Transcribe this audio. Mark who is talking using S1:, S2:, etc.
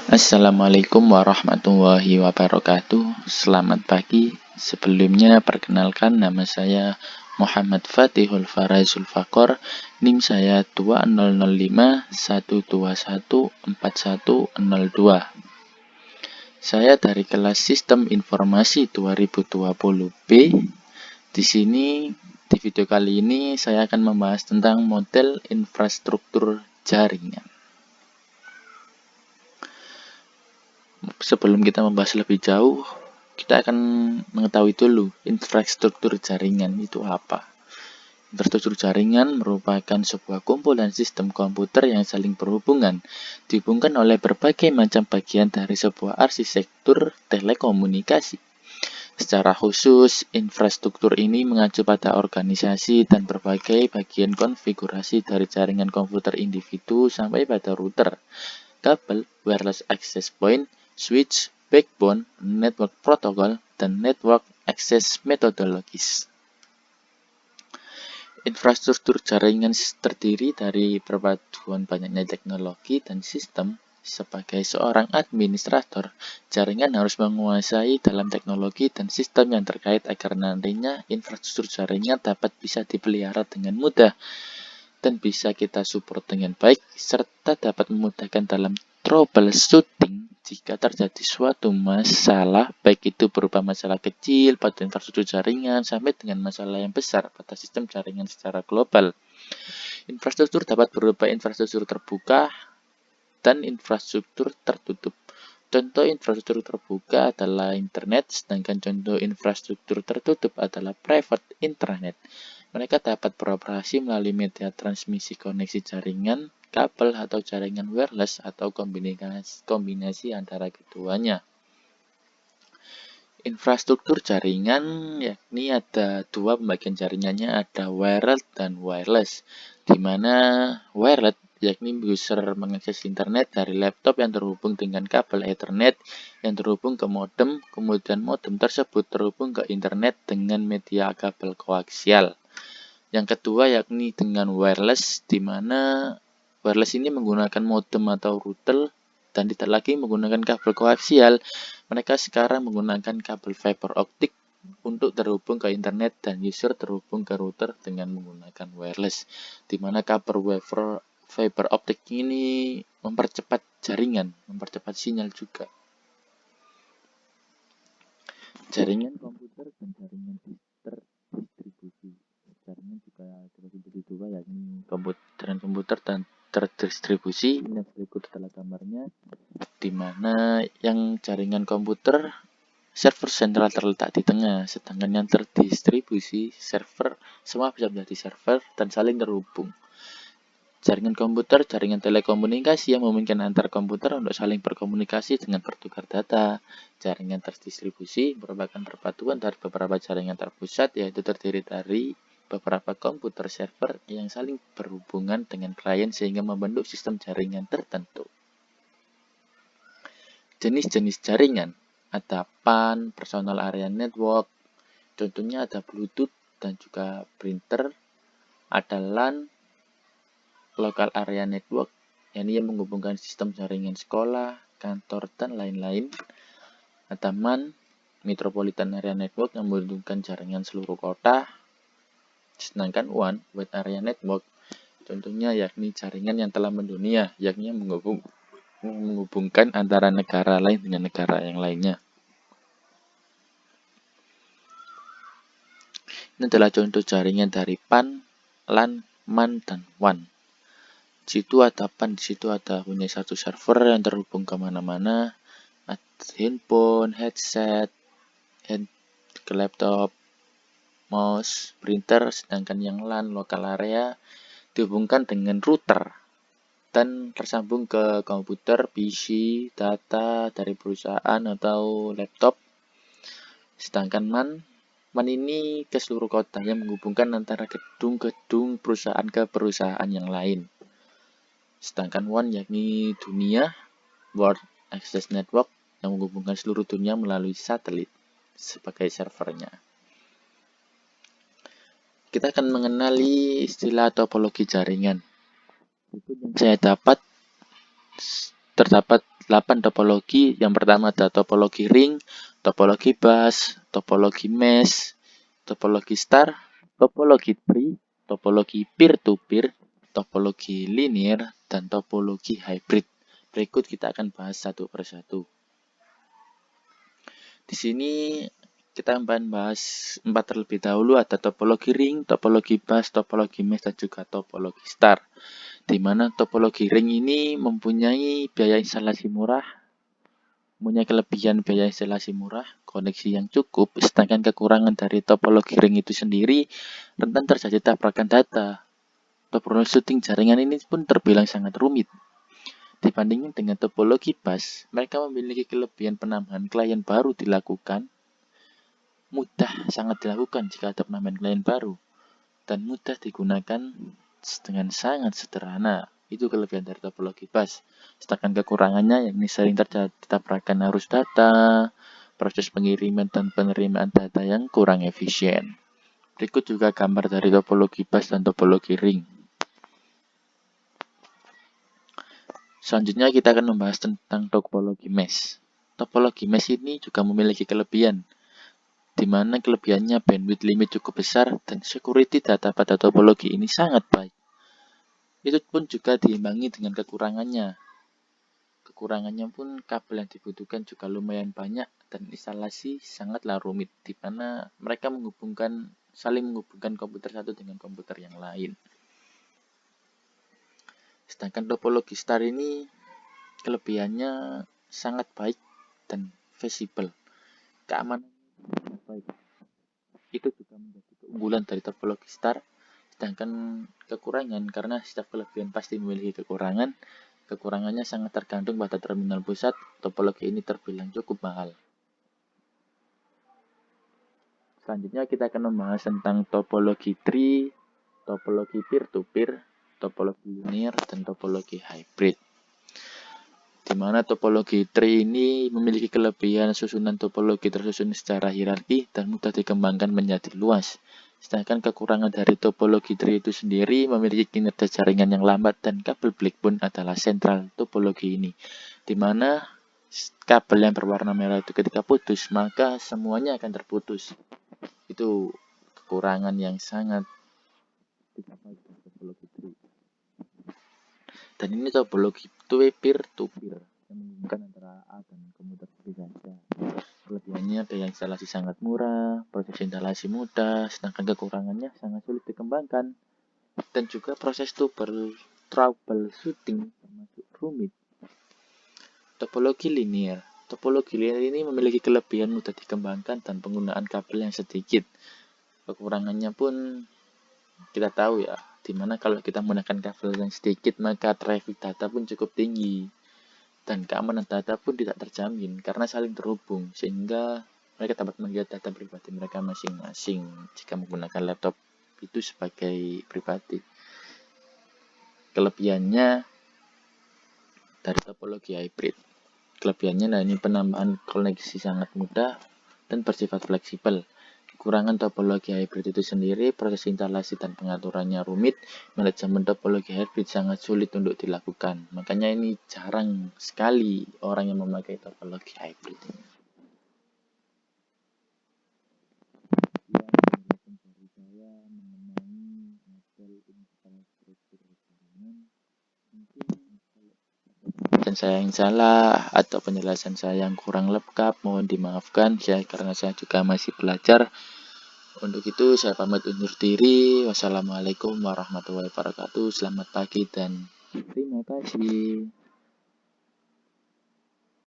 S1: Assalamualaikum warahmatullahi wabarakatuh. Selamat pagi. Sebelumnya perkenalkan, nama saya Muhammad Fatihul Farazul Fakor. NIM saya 200512141002. Saya dari kelas Sistem Informasi 2020B. Di sini di video kali ini saya akan membahas tentang model infrastruktur jaringan. Sebelum kita membahas lebih jauh, kita akan mengetahui dulu infrastruktur jaringan itu apa. Infrastruktur jaringan merupakan sebuah kumpulan sistem komputer yang saling berhubungan, dihubungkan oleh berbagai macam bagian dari sebuah arsitektur telekomunikasi. Secara khusus, infrastruktur ini mengacu pada organisasi dan berbagai bagian konfigurasi dari jaringan komputer individu sampai pada router, kabel, wireless access point, switch, backbone, network protocol, dan network access methodologies. Infrastruktur jaringan terdiri dari perpaduan banyaknya teknologi dan sistem. Sebagai seorang administrator, jaringan harus menguasai dalam teknologi dan sistem yang terkait agar nantinya infrastruktur jaringan dapat bisa dipelihara dengan mudah dan bisa kita support dengan baik, serta dapat memudahkan dalam troubleshooting jika terjadi suatu masalah, baik itu berupa masalah kecil pada infrastruktur jaringan sampai dengan masalah yang besar pada sistem jaringan secara global. Infrastruktur dapat berupa infrastruktur terbuka dan infrastruktur tertutup. Contoh infrastruktur terbuka adalah internet, sedangkan contoh infrastruktur tertutup adalah private intranet. Mereka dapat beroperasi melalui media transmisi koneksi jaringan, kabel atau jaringan wireless atau kombinasi antara keduanya. Infrastruktur jaringan yakni ada dua pembagian jaringannya, ada wired dan wireless. Di mana wired yakni user mengakses internet dari laptop yang terhubung dengan kabel Ethernet yang terhubung ke modem, kemudian modem tersebut terhubung ke internet dengan media kabel koaksial. Yang kedua yakni dengan wireless, di mana wireless ini menggunakan modem atau router dan tidak lagi menggunakan kabel koaksial. Mereka sekarang menggunakan kabel fiber optik untuk terhubung ke internet dan user terhubung ke router dengan menggunakan wireless, di mana kabel fiber optik ini mempercepat jaringan, mempercepat sinyal juga. Jaringan komputer dan jaringan terdistribusi. Jaringan juga terbagi menjadi dua, yakni komputer dan terdistribusi. Ini berikut adalah gambarnya, di mana yang jaringan komputer server sentral terletak di tengah, sedangkan yang terdistribusi server semua bisa menjadi server dan saling terhubung. Jaringan komputer, jaringan telekomunikasi yang memungkinkan antar komputer untuk saling berkomunikasi dengan bertukar data. Jaringan terdistribusi merupakan perpaduan dari beberapa jaringan terpusat, yaitu terdiri dari beberapa komputer server yang saling berhubungan dengan klien sehingga membentuk sistem jaringan tertentu. Jenis-jenis jaringan ada PAN, Personal Area Network, contohnya ada Bluetooth dan juga printer, ada LAN, Local Area Network, yang menghubungkan sistem jaringan sekolah, kantor, dan lain-lain. Ada MAN, Metropolitan Area Network, yang menghubungkan jaringan seluruh kota. Sedangkan WAN, Wide Area Network, contohnya yakni jaringan yang telah mendunia, yakni menghubungkan antara negara lain dengan negara yang lainnya. Ini adalah contoh jaringan dari PAN, LAN, MAN, dan WAN. Di situ ada PAN, di situ ada punya satu server yang terhubung kemana-mana, ada handphone, headset, ke laptop, mouse, printer. Sedangkan yang LAN, local area, dihubungkan dengan router dan tersambung ke komputer, PC, data dari perusahaan atau laptop. Sedangkan MAN ini ke seluruh kota yang menghubungkan antara gedung-gedung perusahaan ke perusahaan yang lain. Sedangkan WAN yakni dunia, World Access Network, yang menghubungkan seluruh dunia melalui satelit sebagai servernya. Kita akan mengenali istilah topologi jaringan. Berikut yang saya dapat terdapat 8 topologi. Yang pertama ada topologi ring, topologi bus, topologi mesh, topologi star, topologi tree, topologi peer-to-peer, topologi linear, dan topologi hybrid. Berikut kita akan bahas satu persatu. Di sini kita akan bahas 4 terlebih dahulu, ada topologi ring, topologi bus, topologi mesh, dan juga topologi star. Di mana topologi ring ini mempunyai biaya instalasi murah, mempunyai kelebihan biaya instalasi murah, koneksi yang cukup, sedangkan kekurangan dari topologi ring itu sendiri rentan terjadi tabrakan data. Troubleshooting jaringan ini pun terbilang sangat rumit. Dibandingkan dengan topologi bus, mereka memiliki kelebihan penambahan klien baru dilakukan, sangat dilakukan jika ada penambahan klien baru, dan mudah digunakan dengan sangat sederhana. Itu kelebihan dari topologi bus. Sedangkan kekurangannya yakni sering terjadi tabrakan arus data, proses pengiriman dan penerimaan data yang kurang efisien. Berikut juga gambar dari topologi bus dan topologi ring. Selanjutnya kita akan membahas tentang topologi mesh. Topologi mesh ini juga memiliki kelebihan, di mana kelebihannya bandwidth limit cukup besar dan security data pada topologi ini sangat baik. Itu pun juga diimbangi dengan kekurangannya. Kekurangannya pun kabel yang dibutuhkan juga lumayan banyak dan instalasi sangatlah rumit, di mana mereka saling menghubungkan komputer satu dengan komputer yang lain. Sedangkan topologi star ini kelebihannya sangat baik dan visible. Keamanan baik. Itu juga menjadi keunggulan dari topologi star. Sedangkan kekurangan, karena setiap kelebihan pasti memiliki kekurangan. Kekurangannya sangat tergantung pada terminal pusat. Topologi ini terbilang cukup mahal. Selanjutnya kita akan membahas tentang topologi tree, topologi peer-to-peer, topologi linear, dan topologi hybrid. Di mana topologi tree ini memiliki kelebihan susunan topologi tersusun secara hierarki dan mudah dikembangkan menjadi luas. Sedangkan kekurangan dari topologi tree itu sendiri memiliki kinerja jaringan yang lambat dan kabel backbone adalah sentral topologi ini. Di mana kabel yang berwarna merah itu ketika putus, maka semuanya akan terputus. Itu kekurangan yang sangat dicapai dari topologi tree. Dan ini topologi peer-to-peer yang menghubungkan antara A dan komputer seperti saja. Kelebihannya biaya instalasi sangat murah, proses instalasi mudah, sedangkan kekurangannya sangat sulit dikembangkan. Dan juga proses troubleshooting termasuk rumit. Topologi linear. Topologi linear ini memiliki kelebihan mudah dikembangkan dan penggunaan kabel yang sedikit. Kekurangannya pun kita tahu ya, dimana kalau kita menggunakan kabel yang sedikit maka traffic data pun cukup tinggi dan keamanan data pun tidak terjamin karena saling terhubung, sehingga mereka dapat melihat data pribadi mereka masing-masing jika menggunakan laptop itu sebagai pribadi. Kelebihannya dari topologi hybrid, kelebihannya ini penambahan koneksi sangat mudah dan bersifat fleksibel. Kekurangan topologi hybrid itu sendiri, proses instalasi dan pengaturannya rumit, manajemen topologi hybrid sangat sulit untuk dilakukan. Makanya ini jarang sekali orang yang memakai topologi hybrid ini. Dari saya mengenai model infrastruktur jaringan, mungkin dan saya yang salah atau penjelasan saya yang kurang lengkap mohon dimaafkan karena saya juga masih belajar. Untuk itu saya pamit undur diri. Wassalamualaikum warahmatullahi wabarakatuh. Selamat pagi dan terima kasih.